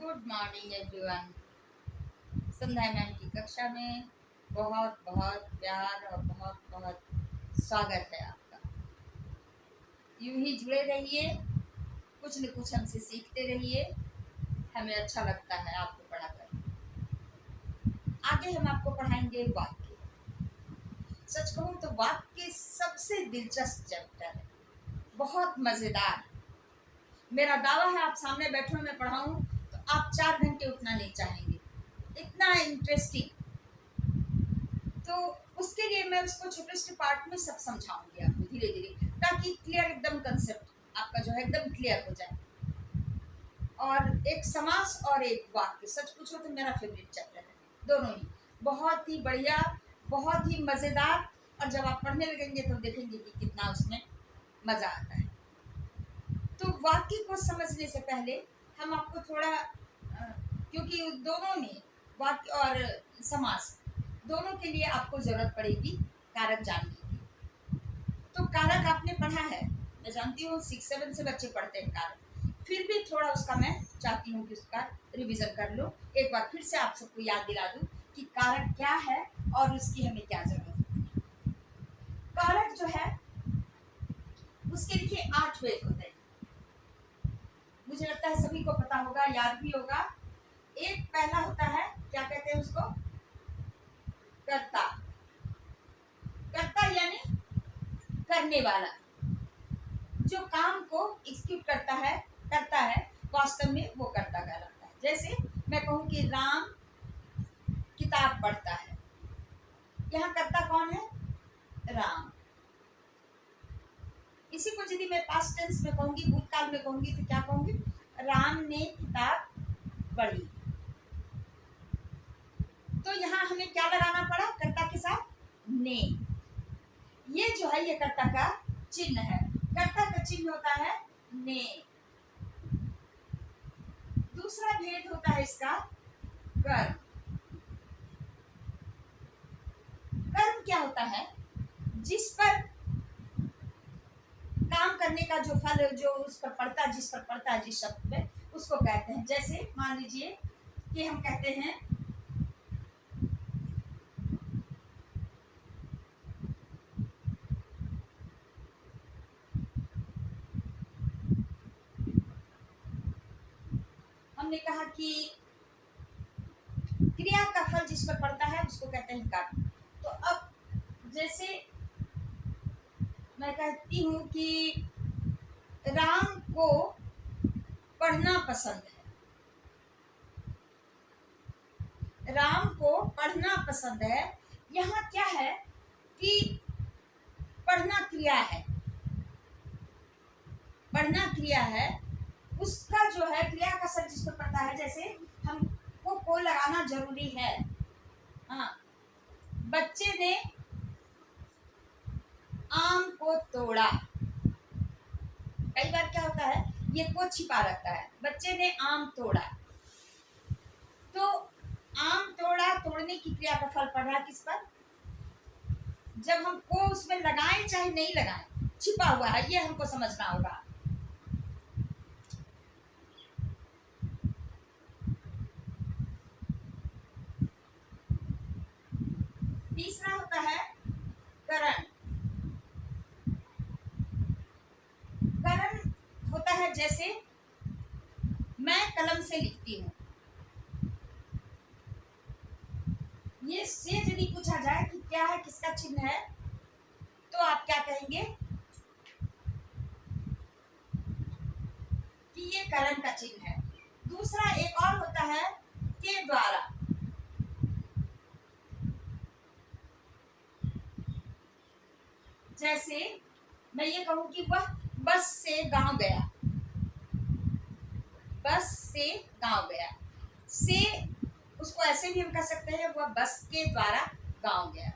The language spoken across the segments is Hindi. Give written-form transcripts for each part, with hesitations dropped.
Good morning everyone. Sandhya ma'am की कक्षा में बहुत बहुत प्यार और बहुत बहुत स्वागत है आपका। यूं ही जुड़े रहिए, कुछ न कुछ हमसे सीखते रहिए। हमें अच्छा लगता है आपको पढ़ाकर। आगे हम आपको पढ़ाएंगे वाक्य। सच कहूँ तो वाक्य सबसे दिलचस्प चैप्टर है, बहुत मज़ेदार। मेरा दावा है आप सामने बैठो मैं पढ़ाऊँ तो आप 4 घंटे उठना नहीं चाहेंगे, इतना इंटरेस्टिंग। तो उसके लिए मैं उसको छोटे छोटे पार्ट में सब समझाऊंगी आपको धीरे धीरे, ताकि क्लियर एकदम कंसेप्ट आपका जो है एकदम क्लियर हो जाए। और एक समास और एक वाक्य, सच पूछो तो मेरा फेवरेट चैप्टर है, दोनों ही बहुत ही बढ़िया, बहुत ही मज़ेदार। और जब आप पढ़ने लगेंगे तो देखेंगे कि कितना उसमें मज़ा आता है। तो वाक्य को समझने से पहले हम आपको थोड़ा क्योंकि दोनों में वाक्य और समास दोनों के लिए आपको जरूरत पड़ेगी कारक जानने की। तो कारक आपने पढ़ा है, मैं जानती हूँ 6-7 से बच्चे पढ़ते हैं कारक, फिर भी थोड़ा उसका मैं चाहती हूँ कि उसका रिवीजन कर लो। एक बार फिर से आप सबको याद दिला दूँ कि कारक क्या है और उसकी हमें क्या जरूरत है। कारक जो है उसके देखिए 8 वेद होते हैं, मुझे लगता है सभी को पता होगा, याद भी होगा। एक पहला होता है, क्या कहते हैं उसको, कर्ता। कर्ता यानी करने वाला, जो काम को एग्जीक्यूट करता है वास्तव में वो कर्ता कहलाता है। जैसे मैं कहूँ कि राम किताब पढ़ता है, यहाँ कर्ता कौन है, राम। इसी को यदि मैं पास्ट टेंस में कहूंगी, भूतकाल में कहूंगी तो क्या कहूंगी, राम ने किताब पढ़ी। तो यहाँ हमें क्या लगाना पड़ा कर्ता के साथ, ने। ये जो है ये कर्ता का चिन्ह है, कर्ता का चिन्ह होता है ने। दूसरा भेद होता है इसका कर्म। कर्म क्या होता है, जिस पर काम करने का जो फल जो उस पर पड़ता है, जिस पर पड़ता है, जिस शब्द पे, उसको कहते हैं। जैसे मान लीजिए कि हम कहते हैं हमने कहा कि क्रिया का फल जिस पर पड़ता है उसको कहते हैं कर्म। तो अब जैसे मैं कहती हूँ कि राम को पढ़ना पसंद है, राम को पढ़ना पसंद है। यहाँ क्या है कि पढ़ना क्रिया है, पढ़ना क्रिया है, उसका जो है क्रिया का फल जिस पर पड़ता है। जैसे हमको को लगाना जरूरी है। हाँ, बच्चे ने आम को तोड़ा। कई बार क्या होता है, ये को छिपा रहता है, बच्चे ने आम तोड़ा। तो आम तोड़ा, तोड़ने की क्रिया का फल पड़ रहा किस पर, जब हम को उसमें लगाएं चाहे नहीं लगाएं, छिपा हुआ है, ये हमको समझना होगा। तीसरा होता है करण। करण होता है जैसे मैं कलम से लिखती हूँ, ये से यदि पूछा जाए कि क्या है, किसका चिन्ह है, तो आप क्या कहेंगे कि ये करण का चिन्ह है। दूसरा एक और होता है के द्वारा। जैसे मैं ये कहूँ कि वह बस से गांव गया, बस से गांव गया, से उसको ऐसे भी हम कह सकते हैं वह बस के द्वारा गांव गया।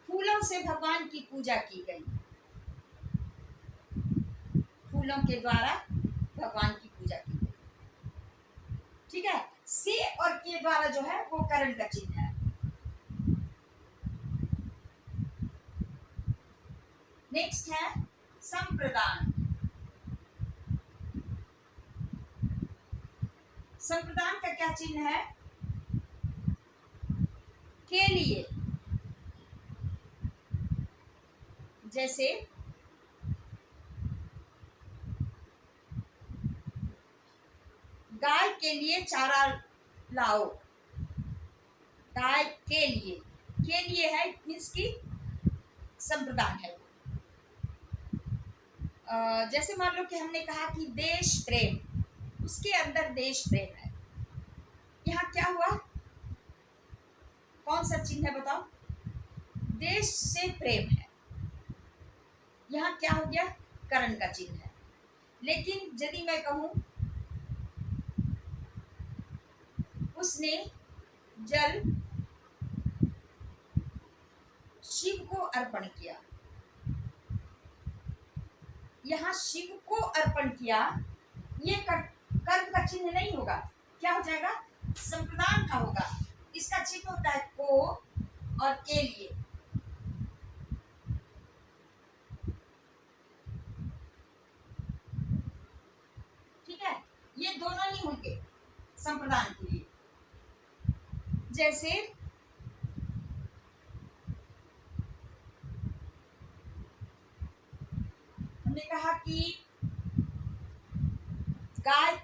फूलों से भगवान की पूजा की गई, फूलों के द्वारा भगवान की पूजा की गई। ठीक है, से और के द्वारा जो है वो करण का चिन्ह है। नेक्स्ट है संप्रदान। संप्रदान का क्या चिन्ह है? के लिए। जैसे गाय के लिए चारा लाओ, गाय के लिए है, मीन्स की संप्रदान है। जैसे मान लो कि हमने कहा कि देश प्रेम, उसके अंदर देश प्रेम है। यहाँ क्या हुआ? कौन सा चिन्ह है बताओ? देश से प्रेम है। यहाँ क्या हो गया? करण का चिन्ह है। लेकिन यदि मैं कहूं उसने जल शिव को अर्पण किया, यहाँ शिव को अर्पण किया, ये कर्म का चिन्ह नहीं होगा। क्या हो जाएगा? संप्रदान का होगा। इसका चिन्ह होता है को और के लिए। ठीक है, ये दोनों ही होंगे संप्रदान के लिए। जैसे हमने कहा कि गाय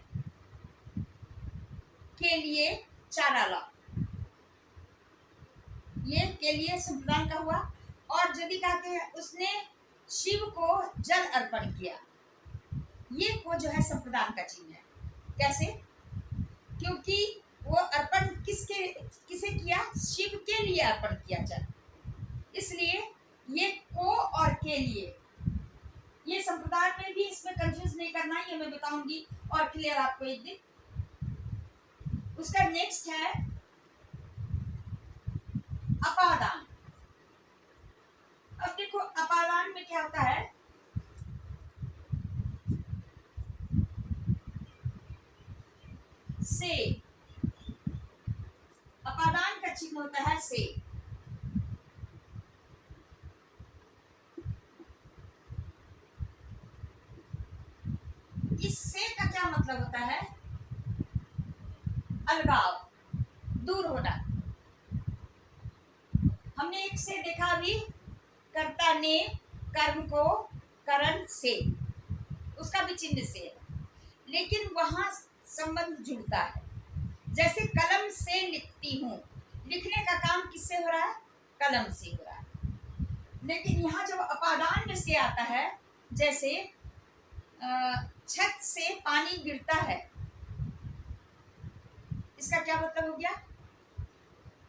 के लिए चारा ला, ये के लिए संप्रदान का हुआ। और यदि कहते हैं उसने शिव को जल अर्पण किया, ये को जो है संप्रदान का चिन्ह है। कैसे? क्योंकि वो अर्पण किसे किया? शिव के लिए अर्पण किया जल, इसलिए ये को और के लिए। ये संप्रदान में भी इसमें कंफ्यूज नहीं करना है, ये मैं बताऊंगी और क्लियर आपको एक दिन। उसका नेक्स्ट है अपादान। अब देखो अपादान में क्या होता है? से, अपादान का चिन्ह होता है से। इस से का क्या मतलब होता है? अलगाव, दूर होना। हमने एक से देखा भी, कर्ता ने कर्म को करण से, उसका भी चिन्ह से है, लेकिन वहां संबंध जुड़ता है। जैसे कलम से लिखती हूँ, लिखने का काम किससे हो रहा है? कलम से हो रहा है। लेकिन यहाँ जब अपादान में से आता है, जैसे छत से पानी गिरता है, इसका क्या मतलब हो गया?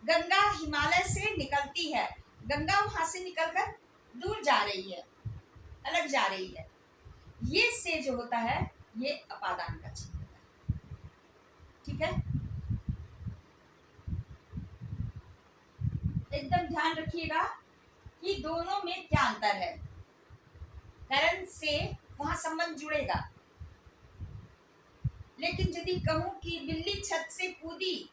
गंगा हिमालय से निकलती है, गंगा वहां से निकलकर दूर जा रही है, अलग जा रही है। ये से जो होता है ये अपादान का चिन्ह होता है। ठीक है, एकदम ध्यान रखिएगा कि दोनों में क्या अंतर है। करण से वहां संबंध जुड़ेगा, लेकिन यदि कहूं कि बिल्ली छत से कूदी,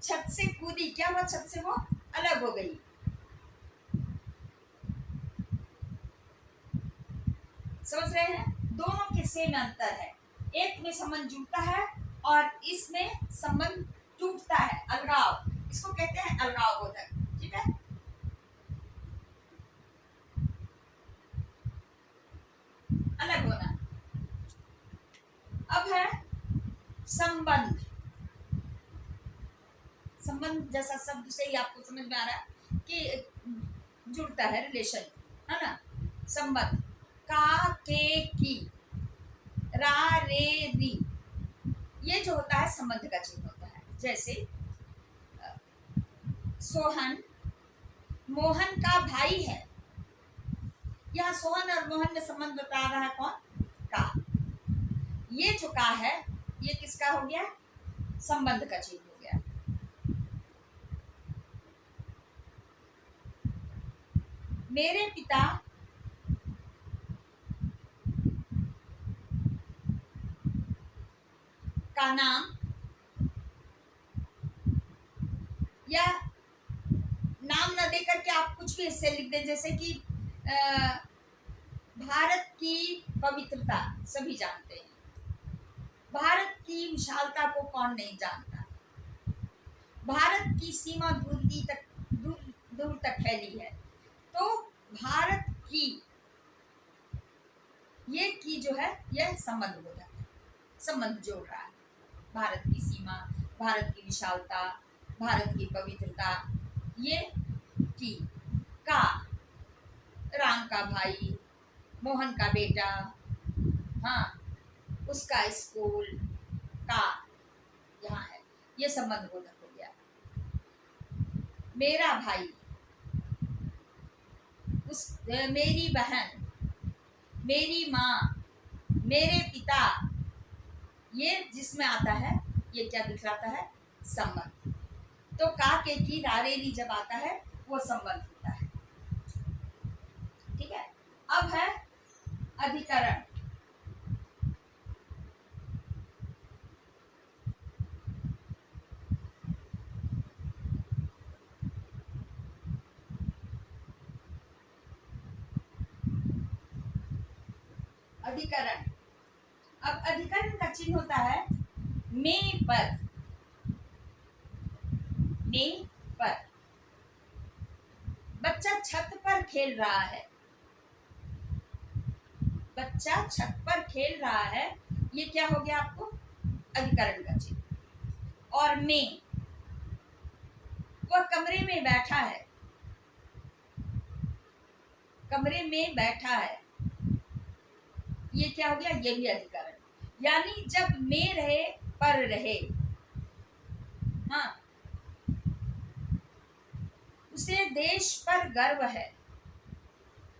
छत से कूदी, क्या हुआ? छत से वो अलग हो गई। समझ रहे हैं? दोनों के से में अंतर है। एक में संबंध जुड़ता है और इसमें संबंध टूटता है, अलगाव। इसको कहते हैं अलगाव बोधक। ठीक है, अलग होना। अब है संबंध। संबंध जैसा शब्द से ही आपको समझ में आ रहा है कि जुड़ता है, रिलेशन है ना। संबंध का, के, की, रा, रे, री, ये जो होता है संबंध का चिन्ह होता है। जैसे सोहन मोहन का भाई है, यहाँ सोहन और मोहन में संबंध बता रहा है कौन? का। ये जो का है ये किसका हो गया? संबंध का चिन्ह हो गया। मेरे पिता का नाम, या नाम न देकर के आप कुछ भी इससे लिख दें, जैसे कि भारत की पवित्रता सभी जानते हैं, भारत की विशालता को कौन नहीं जानता। भारत की सीमा दूर दूर तक फैली है। तो भारत की ये की जो है यह संबंध बोधक है, संबंध जोड़ रहा है। भारत की सीमा, भारत की विशालता, भारत की पवित्रता, ये की का, राम का भाई, मोहन का बेटा, हाँ, उसका स्कूल का यहाँ है, ये संबंध बोधक हो गया। मेरा भाई, मेरी बहन, मेरी माँ, मेरे पिता, ये जिसमें आता है ये क्या दिखलाता है? संबंध। तो का के की रारेली जब आता है वो संबंध होता है। ठीक है। अब है अधिकरण। अधिकरण, अब अधिकरण का चिन्ह होता है में पर। में पर, बच्चा छत पर खेल रहा है, बच्चा छत पर खेल रहा है, ये क्या हो गया आपको? अधिकरण का चिन्ह। और में, वह कमरे में बैठा है, कमरे में बैठा है, ये क्या हो गया? ये भी अधिकरण। यानी जब में रहे पर रहे, हाँ, उसे देश पर गर्व है,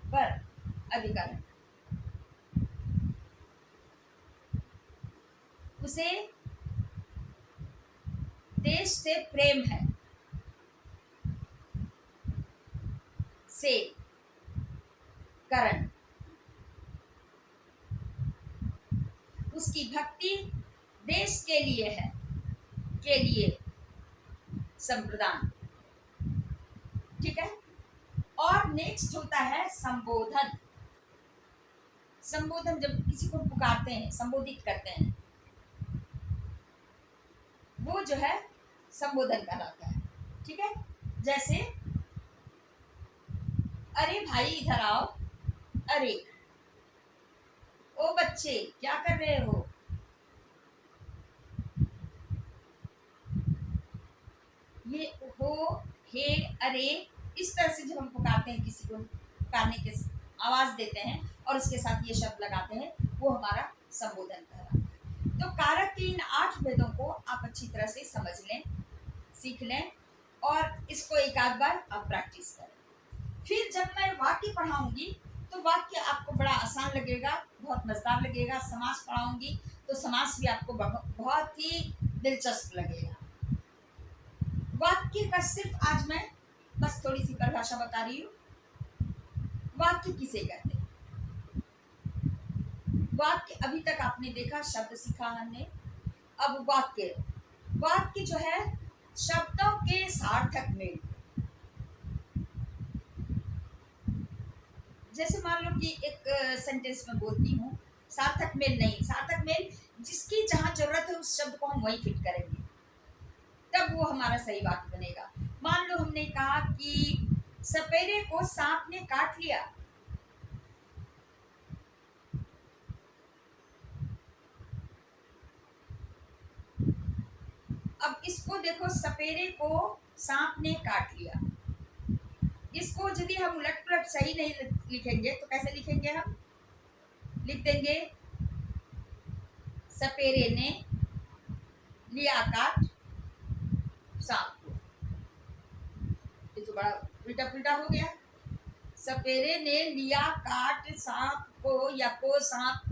पर अधिकरण। उसे देश से प्रेम है, से करण। उसकी भक्ति देश के लिए है, के लिए संप्रदान। ठीक है। और नेक्स्ट होता है संबोधन। संबोधन, जब किसी को पुकारते हैं, संबोधित करते हैं, वो जो है संबोधन कहलाता है। ठीक है। जैसे अरे भाई इधर आओ, अरे ओ बच्चे क्या कर रहे हो, ये हो, हे, अरे, इस तरह से जब हम पुकारते हैं किसी को, पुकारने के आवाज देते हैं और उसके साथ ये शब्द लगाते हैं, वो हमारा संबोधन कहलाता है। तो कारक के इन 8 भेदों को आप अच्छी तरह से समझ लें, सीख लें और इसको एक आध बार आप प्रैक्टिस करें। फिर जब मैं वाक्य पढ़ाऊंगी तो वाक्य आपको बड़ा आसान लगेगा, बहुत मजेदार लगेगा। समास पढ़ाऊंगी तो समास भी आपको बहुत ही दिलचस्प लगेगा। वाक्य का सिर्फ आज मैं बस थोड़ी सी परिभाषा बता रही हूँ। वाक्य किसे कहते हैं? वाक्य, अभी तक आपने देखा शब्द सीखा हमने। अब वाक्य, वाक्य जो है शब्दों के सार्थक मेल। जैसे मान लो कि एक सेंटेंस में बोलती हूँ, सार्थक मेल नहीं, सार्थक मेल जिसकी जहां जरूरत है उस शब्द को हम वहीं फिट करेंगे, तब वो हमारा सही वाक्य बनेगा। मान लो हमने कहा कि सपेरे को सांप ने काट लिया, अब इसको देखो, सपेरे को सांप ने काट लिया, इसको यदि हम उलट पुलट सही नहीं लिखेंगे तो कैसे लिखेंगे? हम लिख देंगे सपेरे ने लिया काट सांप को, ये तो बड़ा उल्टा पुल्टा हो गया। सपेरे ने लिया काट सांप को, या को सांप,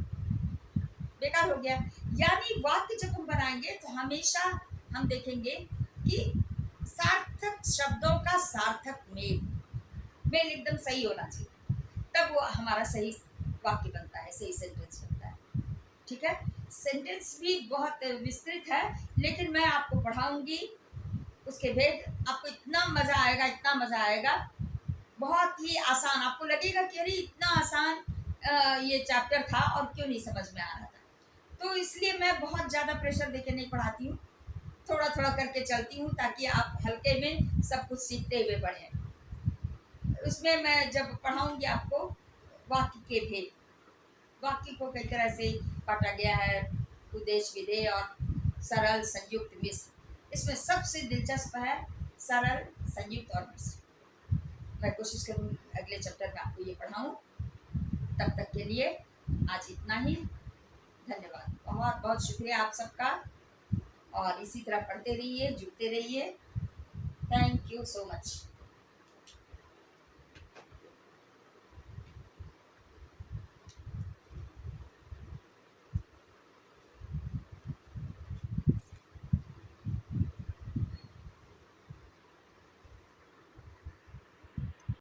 बेकार हो गया। यानी वाक्य जब हम बनाएंगे तो हमेशा हम देखेंगे कि सार्थक शब्दों का सार्थक मेल, मेल एकदम सही होना चाहिए, तब वो हमारा सही वाक्य बनता है, सही सेंटेंस बनता है। ठीक है। सेंटेंस भी बहुत विस्तृत है, लेकिन मैं आपको पढ़ाऊंगी उसके भेद, आपको इतना मजा आएगा, इतना मजा आएगा, बहुत ही आसान। आपको लगेगा कि अरे इतना आसान ये चैप्टर था और क्यों नहीं समझ में आ रहा था। तो इसलिए मैं बहुत ज़्यादा प्रेशर देके नहीं पढ़ाती हूँ, थोड़ा थोड़ा करके चलती हूँ ताकि आप हल्के में सब कुछ सीखते हुए बढ़ें। उसमें मैं जब पढ़ाऊँगी आपको वाक्य के भेद, वाक्य को कई तरह से बांटा गया है, उद्देश्य विधेय और सरल संयुक्त मिश्र। इसमें सबसे दिलचस्प है सरल संयुक्त और मिश्र। मैं कोशिश करूँगी अगले चैप्टर में आपको ये पढ़ाऊँ। तब तक के लिए आज इतना ही। धन्यवाद, बहुत बहुत शुक्रिया आप सबका, और इसी तरह पढ़ते रहिए, जुड़ते रहिए। Thank you so much.